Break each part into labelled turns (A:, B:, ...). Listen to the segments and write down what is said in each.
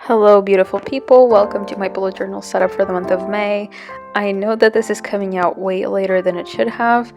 A: Hello beautiful people, welcome to my bullet journal setup for the month of May. I know that this is coming out way later than it should have,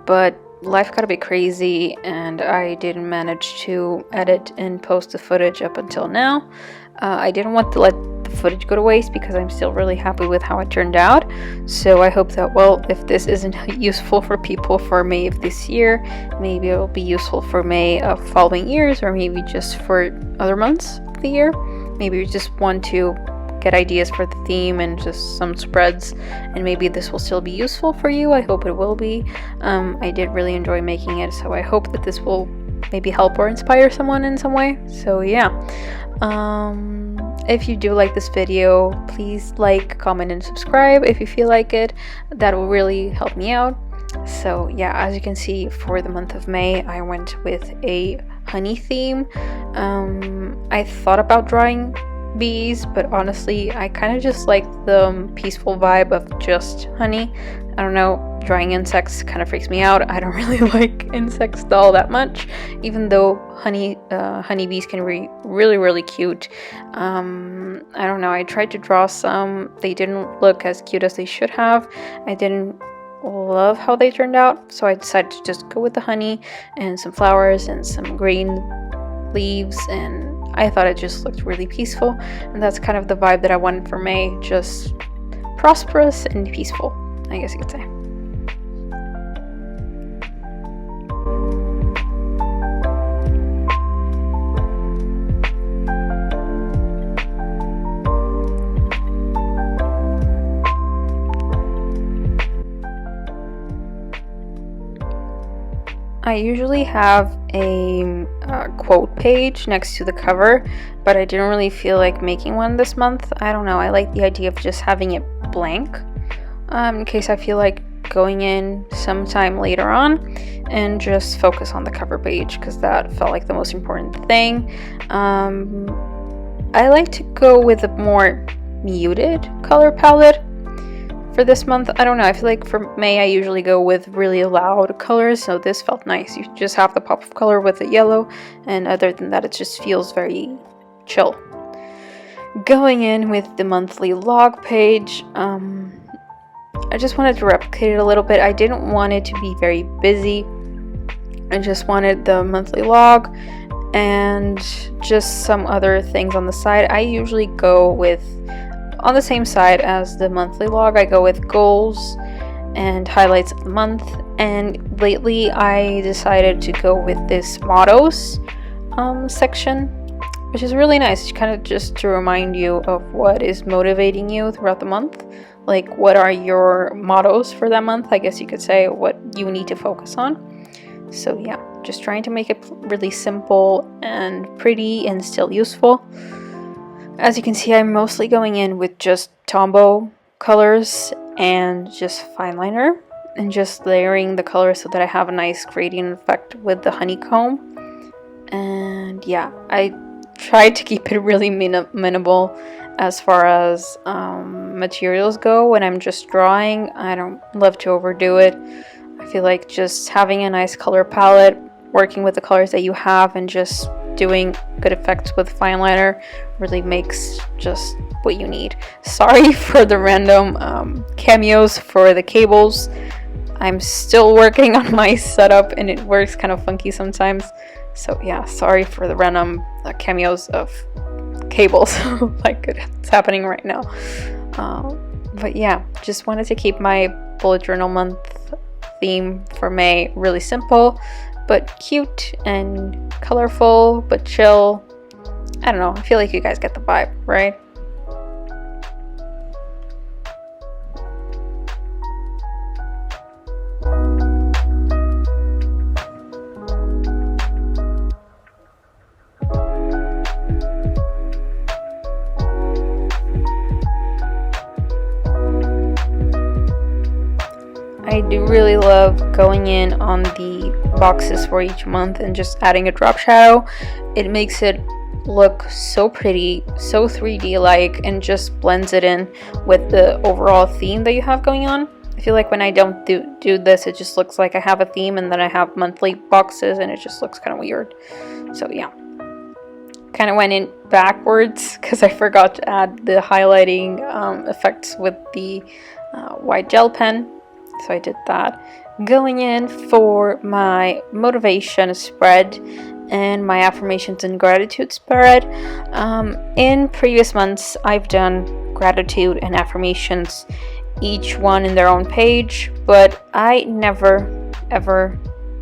A: but life got a bit crazy and I didn't manage to edit and post the footage up until now. I didn't want to let the footage go to waste because I'm still really happy with how it turned out. So I hope that, well, if this isn't useful for people for May of this year, maybe it will be useful for May of following years, or maybe just for other months of the year. Maybe you just want to get ideas for the theme and just some spreads, and maybe this will still be useful for you. I hope it will be. I did really enjoy making it, so I hope that this will maybe help or inspire someone in some way. So yeah, if you do like this video, please like, comment, and subscribe if you feel like it. That will really help me out. So yeah, as you can see, for the month of May, I went with a honey theme. I thought about drawing bees, but honestly, I kind of just like the peaceful vibe of just honey. I don't know, drawing insects kind of freaks me out. I don't really like insects all that much, even though honeybees can be really cute. I don't know, I tried to draw some. They didn't look as cute as they should have. I didn't love how they turned out, so I decided to just go with the honey and some flowers and some green leaves, and I thought it just looked really peaceful, and that's kind of the vibe that I wanted for May, just prosperous and peaceful, I guess you could say. I usually have a quote page next to the cover, but I didn't really feel like making one this month. I don't know, I like the idea of just having it blank, in case I feel like going in sometime later on and just focus on the cover page, because that felt like the most important thing. I like to go with a more muted color palette for this month. I don't know, I feel like for May I usually go with really loud colors, so this felt nice. You just have the pop of color with the yellow, and other than that it just feels very chill. Going in with the monthly log page, I just wanted to replicate it a little bit. I didn't want it to be very busy. I just wanted the monthly log and just some other things on the side. I usually go with, on the same side as the monthly log, I go with goals and highlights of the month, and lately I decided to go with this mottos section, which is really nice, kind of just to remind you of what is motivating you throughout the month. Like, what are your mottos for that month, I guess you could say, what you need to focus on. So yeah, just trying to make it really simple and pretty and still useful. As you can see, I'm mostly going in with just Tombow colors and just fineliner, and just layering the colors so that I have a nice gradient effect with the honeycomb. And yeah, I tried to keep it really minimal as far as materials go when I'm just drawing. I don't love to overdo it. I feel like just having a nice color palette, working with the colors that you have, and just doing good effects with fineliner really makes just what you need. Sorry for the random cameos for the cables. I'm still working on my setup and it works kind of funky sometimes. So yeah, sorry for the random cameos of cables like it's happening right now. But yeah, just wanted to keep my bullet journal month theme for May really simple but cute and colorful but chill. I don't know, I feel like you guys get the vibe, right? I do really love going in on the boxes for each month and just adding a drop shadow. It makes it look so pretty, so 3D like, and just blends it in with the overall theme that you have going on. I feel like when I don't do this, it just looks like I have a theme and then I have monthly boxes and it just looks kind of weird. So yeah. kind of went in backwards because I forgot to add the highlighting effects with the white gel pen. So I did that. Going in for my motivation spread and my affirmations and gratitude spread. In previous months, I've done gratitude and affirmations, each one in their own page, but I never ever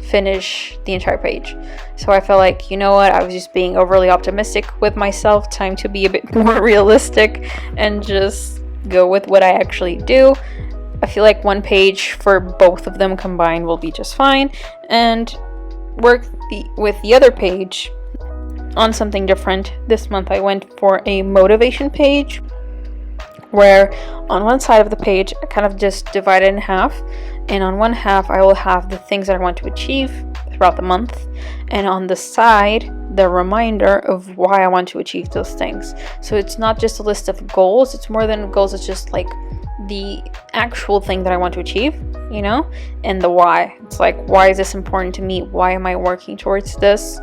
A: finish the entire page. So I felt like, you know what, I was just being overly optimistic with myself. Time to be a bit more realistic and just go with what I actually do. I feel like one page for both of them combined will be just fine, and work with the other page on something different. This month I went for a motivation page, where on one side of the page I kind of just divide it in half, and on one half I will have the things that I want to achieve throughout the month, and on the side the reminder of why I want to achieve those things. So it's not just a list of goals, it's more than goals, it's just like the actual thing that I want to achieve, you know, and the why. It's like, why is this important to me? Why am I working towards this?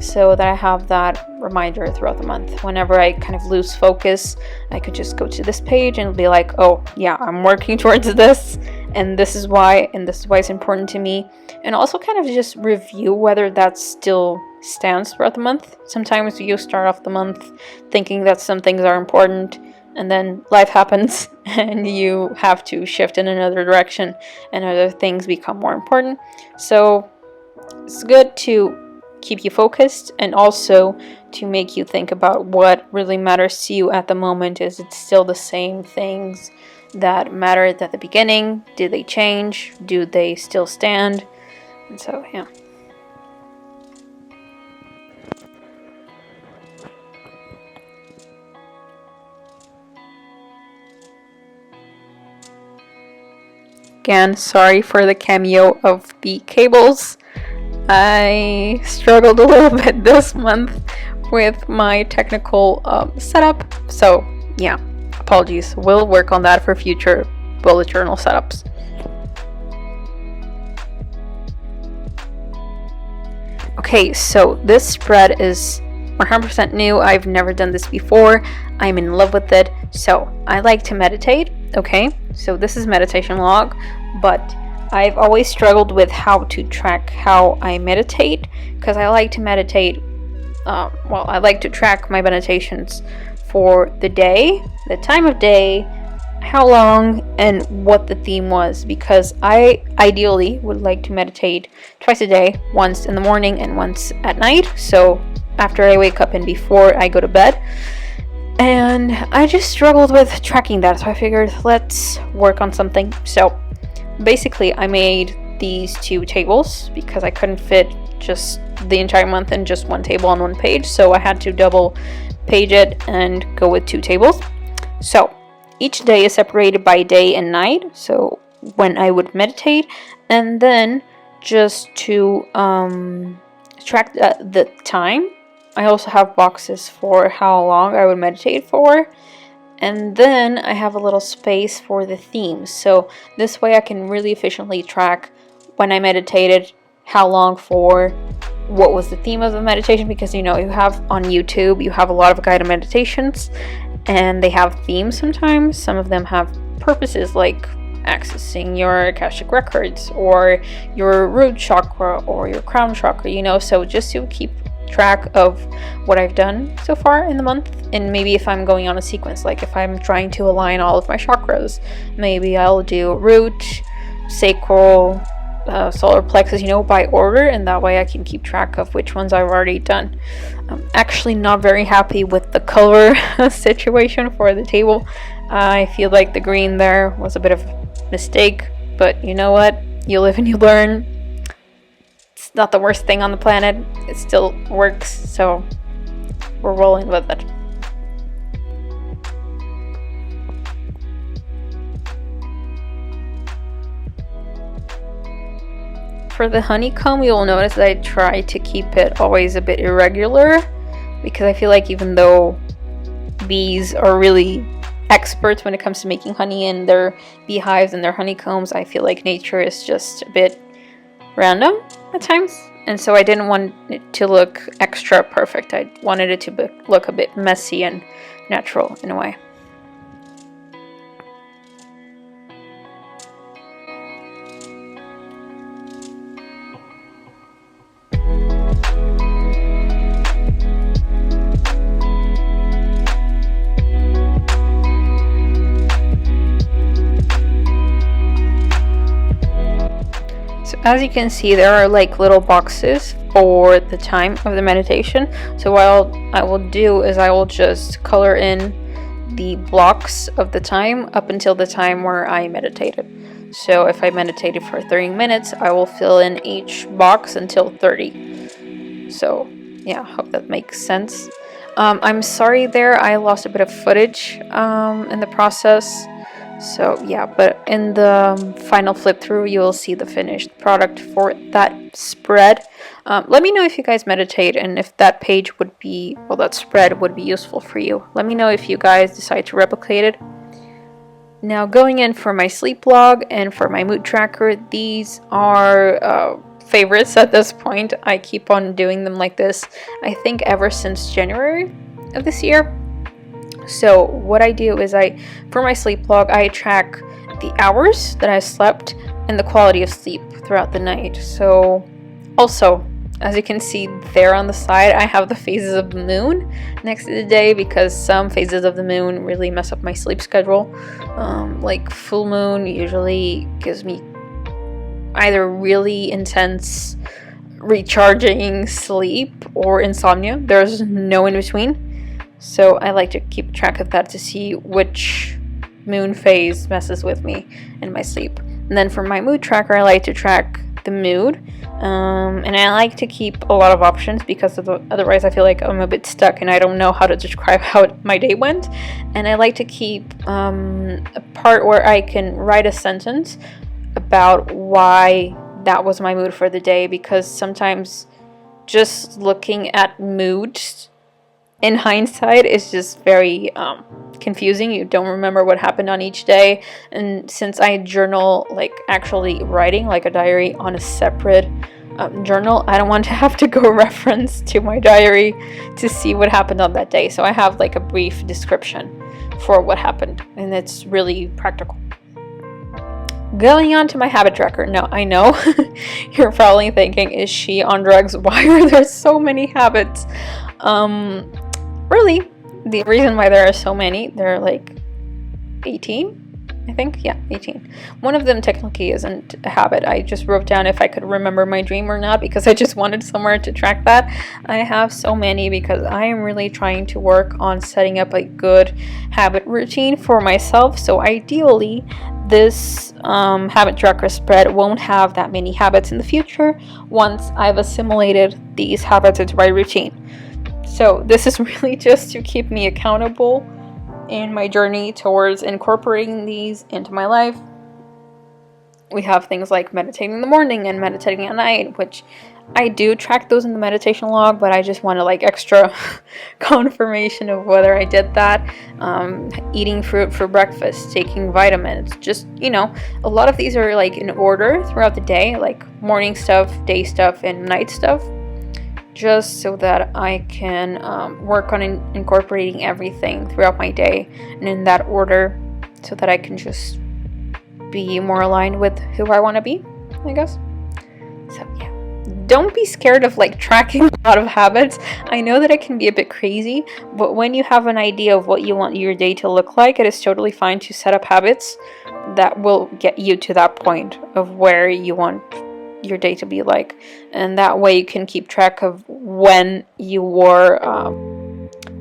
A: So that I have that reminder throughout the month. Whenever I kind of lose focus, I could just go to this page and be like, oh yeah, I'm working towards this, and this is why, and this is why it's important to me. And also kind of just review whether that still stands throughout the month. Sometimes you start off the month thinking that some things are important, and then life happens and you have to shift in another direction and other things become more important. So it's good to keep you focused, and also to make you think about what really matters to you at the moment. Is it still the same things that mattered at the beginning? Did they change? Do they still stand? And so, yeah. Again, sorry for the cameo of the cables. I struggled a little bit this month with my technical setup. So yeah, apologies. We'll work on that for future bullet journal setups. Okay, so this spread is 100% new. I've never done this before. I'm in love with it. So I like to meditate. Okay, so this is meditation log, but I've always struggled with how to track how I meditate, because I like to meditate, I like to track my meditations for the day, the time of day, how long, and what the theme was, because I ideally would like to meditate twice a day, once in the morning and once at night, so after I wake up and before I go to bed. And I just struggled with tracking that, so I figured let's work on something. So basically I made these two tables because I couldn't fit just the entire month in just one table on one page, so I had to double page it and go with two tables. So each day is separated by day and night, so when I would meditate, and then just to track the time, I also have boxes for how long I would meditate for, and then I have a little space for the themes. So this way I can really efficiently track when I meditated, how long for, what was the theme of the meditation, because you know, you have on YouTube, you have a lot of guided meditations and they have themes sometimes. Some of them have purposes like accessing your Akashic records or your root chakra or your crown chakra, you know, so just to keep track of what I've done so far in the month, and maybe if I'm going on a sequence, like if I'm trying to align all of my chakras, maybe I'll do root, sacral, solar plexus, you know, by order, and that way I can keep track of which ones I've already done. I'm actually not very happy with the color situation for the table. I feel like the green there was a bit of a mistake, but you know what, you live and you learn. It's not the worst thing on the planet, it still works, so we're rolling with it. For the honeycomb, you will notice that I try to keep it always a bit irregular, because I feel like even though bees are really experts when it comes to making honey in their beehives and their honeycombs, I feel like nature is just a bit random at times, And so I didn't want it to look extra perfect. I wanted it to look a bit messy and natural in a way. As you can see, there are like little boxes for the time of the meditation. So what I will do is I will just color in the blocks of the time up until the time where I meditated. So if I meditated for 30 minutes, I will fill in each box until 30. So yeah, I hope that makes sense. I'm sorry there, I lost a bit of footage in the process. So yeah, but in the final flip through, you will see the finished product for that spread. Let me know if you guys meditate and if that page would be, well, that spread would be useful for you. Let me know if you guys decide to replicate it. Now going in for my sleep log and for my mood tracker, these are favorites at this point. I keep on doing them like this, I think ever since January of this year. So what I do is for my sleep log, I track the hours that I slept and the quality of sleep throughout the night. So also, as you can see there on the side, I have the phases of the moon next to the day because some phases of the moon really mess up my sleep schedule. Like full moon usually gives me either really intense recharging sleep or insomnia. There's no in between. So I like to keep track of that to see which moon phase messes with me in my sleep. And then for my mood tracker, I like to track the mood. And I like to keep a lot of options because otherwise I feel like I'm a bit stuck and I don't know how to describe how my day went. And I like to keep a part where I can write a sentence about why that was my mood for the day, because sometimes just looking at moods in hindsight is just very confusing. You don't remember what happened on each day, and since I journal, like actually writing like a diary on a separate journal, I don't want to have to go reference to my diary to see what happened on that day. So I have like a brief description for what happened, and it's really practical. Going on to my habit tracker. Now, I know you're probably thinking, is she on drugs? Why are there so many habits? Really, the reason why there are so many, there are like 18, I think. Yeah, 18. One of them technically isn't a habit. I just wrote down if I could remember my dream or not because I just wanted somewhere to track that. I have so many because I am really trying to work on setting up a good habit routine for myself. So ideally, this habit tracker spread won't have that many habits in the future once I've assimilated these habits into my routine. So this is really just to keep me accountable in my journey towards incorporating these into my life. We have things like meditating in the morning and meditating at night, which I do track those in the meditation log, but I just want to like extra confirmation of whether I did that. Eating fruit for breakfast, taking vitamins, just, you know, a lot of these are like in order throughout the day, like morning stuff, day stuff, and night stuff, just so that I can work on incorporating everything throughout my day and in that order, so that I can just be more aligned with who I want to be, I guess. So yeah, don't be scared of like tracking a lot of habits. I know that it can be a bit crazy, but when you have an idea of what you want your day to look like, it is totally fine to set up habits that will get you to that point of where you want your day to be like, and that way you can keep track of when you were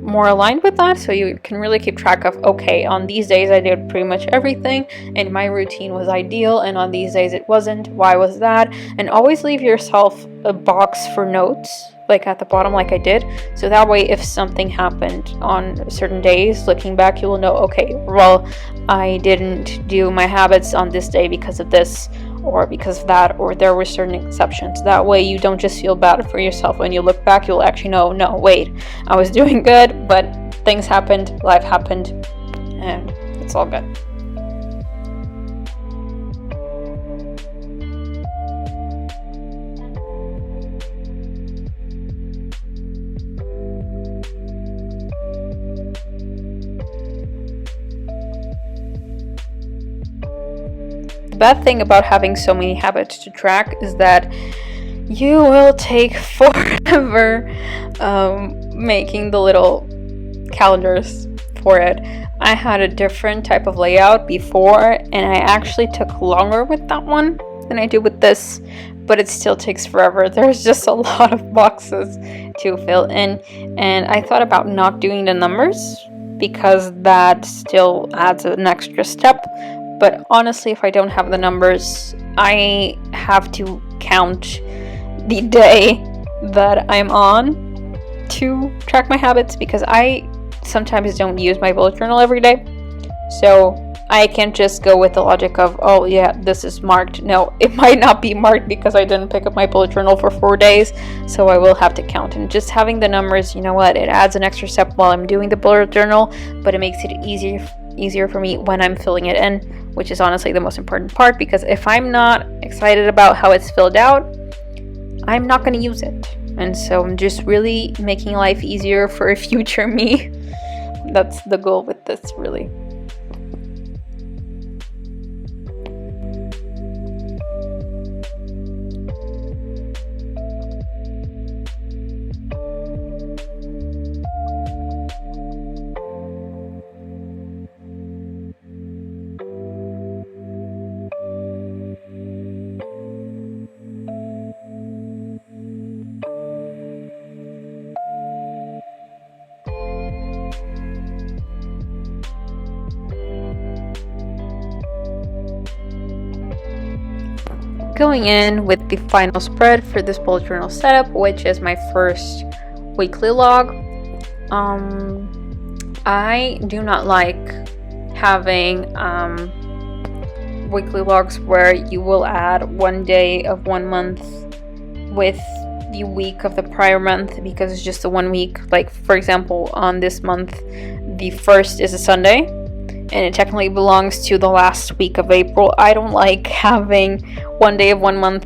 A: more aligned with that, so you can really keep track of, okay, on these days I did pretty much everything and my routine was ideal, and on these days it wasn't. Why was that? And always leave yourself a box for notes, like at the bottom, like I did, so that way if something happened on certain days, looking back, you will know, okay, well, I didn't do my habits on this day because of this, or because of that, or there were certain exceptions. That way you don't just feel bad for yourself. When you look back, you'll actually know, no, wait, I was doing good, but things happened, life happened, and it's all good. The bad thing about having so many habits to track is that you will take forever making the little calendars for it. I had a different type of layout before, and I actually took longer with that one than I do with this, but it still takes forever. There's just a lot of boxes to fill in, and I thought about not doing the numbers because that still adds an extra step. But honestly, if I don't have the numbers, I have to count the day that I'm on to track my habits, because I sometimes don't use my bullet journal every day. So I can't just go with the logic of, oh yeah, this is marked. No, it might not be marked because I didn't pick up my bullet journal for 4 days, so I will have to count. And just having the numbers, you know what, it adds an extra step while I'm doing the bullet journal, but it makes it easier for me when I'm filling it in, which is honestly the most important part, because if I'm not excited about how it's filled out, I'm not going to use it. And so I'm just really making life easier for a future me. That's the goal with this, really. Going in with the final spread for this bullet journal setup, which is my first weekly log. I do not like having weekly logs where you will add 1 day of 1 month with the week of the prior month, because it's just the 1 week. Like, for example, on this month, the 1st is a Sunday, and it technically belongs to the last week of April. I don't like having 1 day of 1 month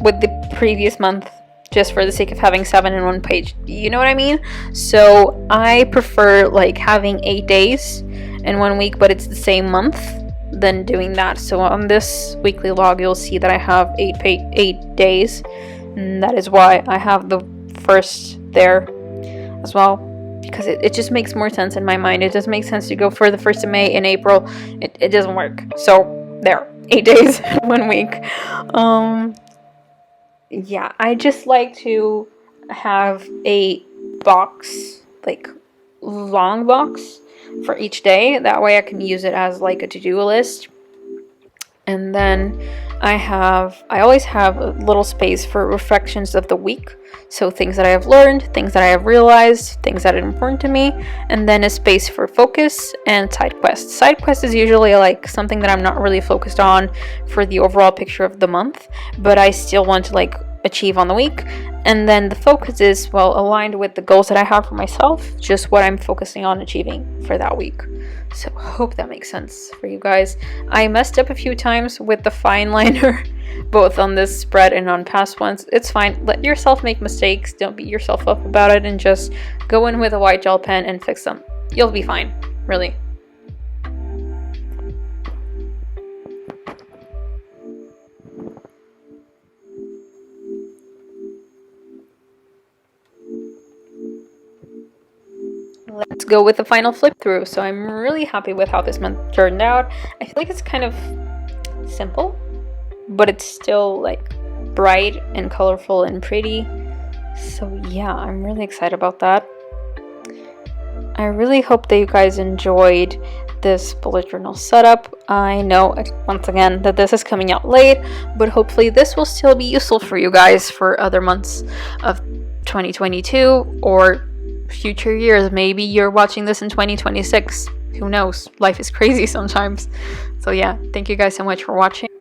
A: with the previous month just for the sake of having 7 in 1 page. You know what I mean? So I prefer like having 8 days in 1 week, but it's the same month, than doing that. So on this weekly log, you'll see that I have 8 days, and that is why I have the 1st there as well, because it just makes more sense in my mind. It doesn't make sense to go for the 1st of May in April. It doesn't work. So there, 8 days, 1 week. Yeah, I just like to have a box, like long box for each day. That way I can use it as like a to-do list. And then I always have a little space for reflections of the week. So things that I have learned, things that I have realized, things that are important to me, and then a space for focus and side quests. Side quest is usually like something that I'm not really focused on for the overall picture of the month, but I still want to like achieve on the week. And then the focus is, well, aligned with the goals that I have for myself, just what I'm focusing on achieving for that week. So hope that makes sense for you guys. I messed up a few times with the fineliner, both on this spread and on past ones. It's fine. Let yourself make mistakes. Don't beat yourself up about it, and just go in with a white gel pen and fix them. You'll be fine, really. Let's go with the final flip through. So I'm really happy with how this month turned out. I feel like it's kind of simple, but it's still like bright and colorful and pretty. So yeah, I'm really excited about that. I really hope that you guys enjoyed this bullet journal setup. I know, once again, that this is coming out late, but hopefully this will still be useful for you guys for other months of 2022 or future years. Maybe you're watching this in 2026. Who knows? Life is crazy sometimes. So yeah, thank you guys so much for watching.